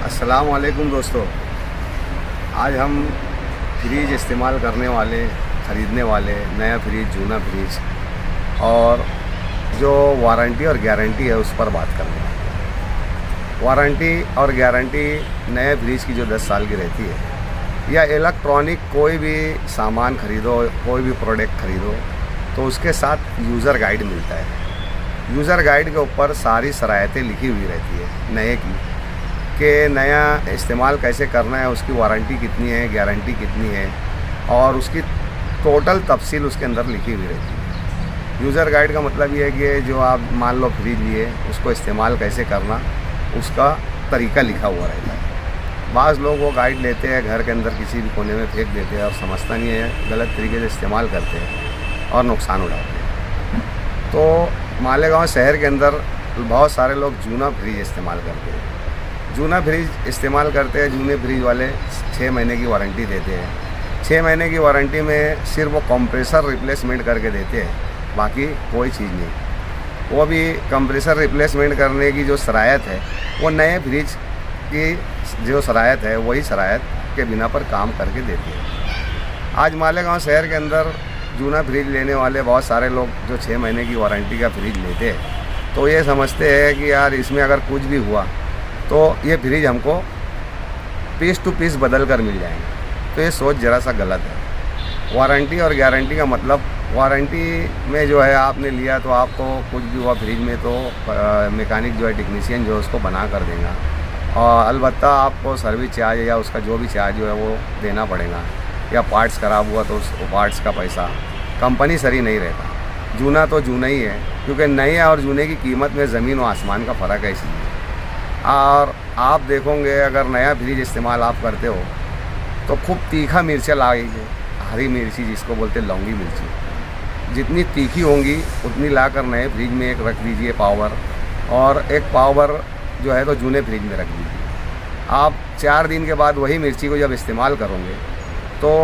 अस्सलाम वालेकुम दोस्तों। आज हम फ्रिज इस्तेमाल करने वाले, ख़रीदने वाले, नया फ्रिज, जूना फ्रिज और जो वारंटी और गारंटी है उस पर बात करने वाले हैं। वारंटी और गारंटी नए फ्रिज की जो 10 साल की रहती है, या इलेक्ट्रॉनिक कोई भी सामान ख़रीदो, कोई भी प्रोडक्ट ख़रीदो तो उसके साथ यूज़र गाइड मिलता है। यूज़र गाइड के ऊपर सारी शरायतें लिखी हुई रहती है नए की, कि नया इस्तेमाल कैसे करना है, उसकी वारंटी कितनी है, गारंटी कितनी है, और उसकी टोटल तफसील उसके अंदर लिखी हुई रहती है। यूज़र गाइड का मतलब ये है कि जो आप मान लो फ्रिज लिए, उसको इस्तेमाल कैसे करना, उसका तरीका लिखा हुआ रहता है। बाज़ लोग वो गाइड लेते हैं, घर के अंदर किसी भी कोने में फेंक देते हैं और समझता नहीं है, गलत तरीके से इस्तेमाल करते हैं और नुकसान उठाते हैं। तो मालेगांव शहर के अंदर बहुत सारे लोग जूना फ्रिज इस्तेमाल करते हैं। जूना फ्रिज इस्तेमाल करते हैं। जूने फ्रिज वाले 6 महीने की वारंटी देते हैं। 6 महीने की वारंटी में सिर्फ वो कंप्रेसर रिप्लेसमेंट करके देते हैं, बाकी कोई चीज़ नहीं। वो भी कंप्रेसर रिप्लेसमेंट करने की जो शरायत है, वो नए फ्रिज की जो शरायत है वही शरायत के बिना पर काम करके देते हैं। आज मालेगांव शहर के अंदर जूना फ्रिज लेने वाले बहुत सारे लोग जो 6 महीने की वारंटी का फ्रिज लेते हैं, तो ये समझते हैं कि यार इसमें अगर कुछ भी हुआ तो ये फ्रिज हमको पीस टू पीस बदल कर मिल जाएंगे। तो ये सोच ज़रा सा गलत है। वारंटी और गारंटी का मतलब, वारंटी में जो है आपने लिया तो आपको कुछ भी हुआ फ्रिज में तो मैकेनिक जो है, टेक्नीशियन जो है उसको बना कर देगा, और अलबत्ता आपको सर्विस चार्ज या उसका जो भी चार्ज जो है वो देना पड़ेगा, या पार्ट्स ख़राब हुआ तो उस पार्ट्स का पैसा। कंपनी सही नहीं रहता। जूना तो जूना ही है, क्योंकि नए और जूने की कीमत में ज़मीन और आसमान का फ़र्क है इसलिए। और आप देखोगे, अगर नया फ्रिज इस्तेमाल आप करते हो तो खूब तीखा मिर्चा लाइए, हरी मिर्ची जिसको बोलते हैं लौंगी मिर्ची, जितनी तीखी होंगी उतनी लाकर नए फ्रिज में एक रख दीजिए पावर, और एक पावर जो है तो जूने फ्रिज में रख दीजिए। आप 4 दिन के बाद वही मिर्ची को जब इस्तेमाल करोगे तो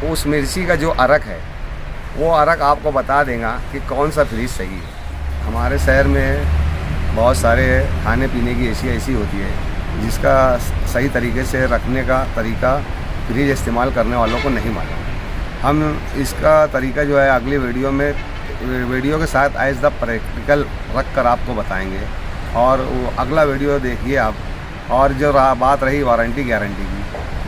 उस मिर्ची का जो अरक है वो अरक आपको बता देगा कि कौन सा फ्रिज सही है। हमारे शहर में बहुत सारे खाने पीने की एशिया ऐसी होती है जिसका सही तरीके से रखने का तरीका फ्रिज इस्तेमाल करने वालों को नहीं मालूम। हम इसका तरीका जो है अगली वीडियो के साथ एज द प्रैक्टिकल रख कर आपको बताएंगे, और वो अगला वीडियो देखिए आप। और जो बात रही वारंटी गारंटी की,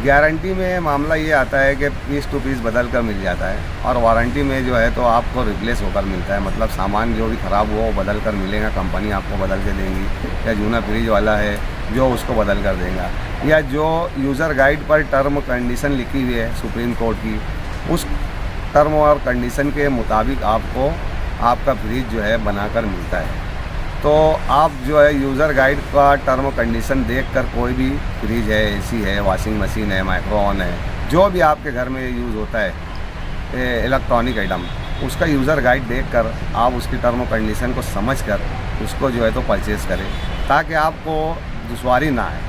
गारंटी में मामला ये आता है कि पीस टू पीस बदल कर मिल जाता है, और वारंटी में जो है तो आपको रिप्लेस होकर मिलता है। मतलब सामान जो भी ख़राब हुआ वो बदल कर मिलेगा, कंपनी आपको बदल के देंगी, या जूना फ्रिज वाला है जो उसको बदल कर देगा, या जो यूज़र गाइड पर टर्म कंडीशन लिखी हुई है सुप्रीम कोर्ट की, उस टर्म और कंडीशन के मुताबिक आपको आपका फ्रिज जो है बनाकर मिलता है। तो आप जो है यूज़र गाइड का टर्म कंडीशन देखकर कोई भी फ्रिज है, एसी है, वॉशिंग मशीन है, माइक्रोवेव है, जो भी आपके घर में यूज़ होता है इलेक्ट्रॉनिक आइटम, उसका यूज़र गाइड देखकर आप उसकी टर्म कंडीशन को समझकर उसको जो है तो परचेज़ करें, ताकि आपको दुश्वारी ना आए।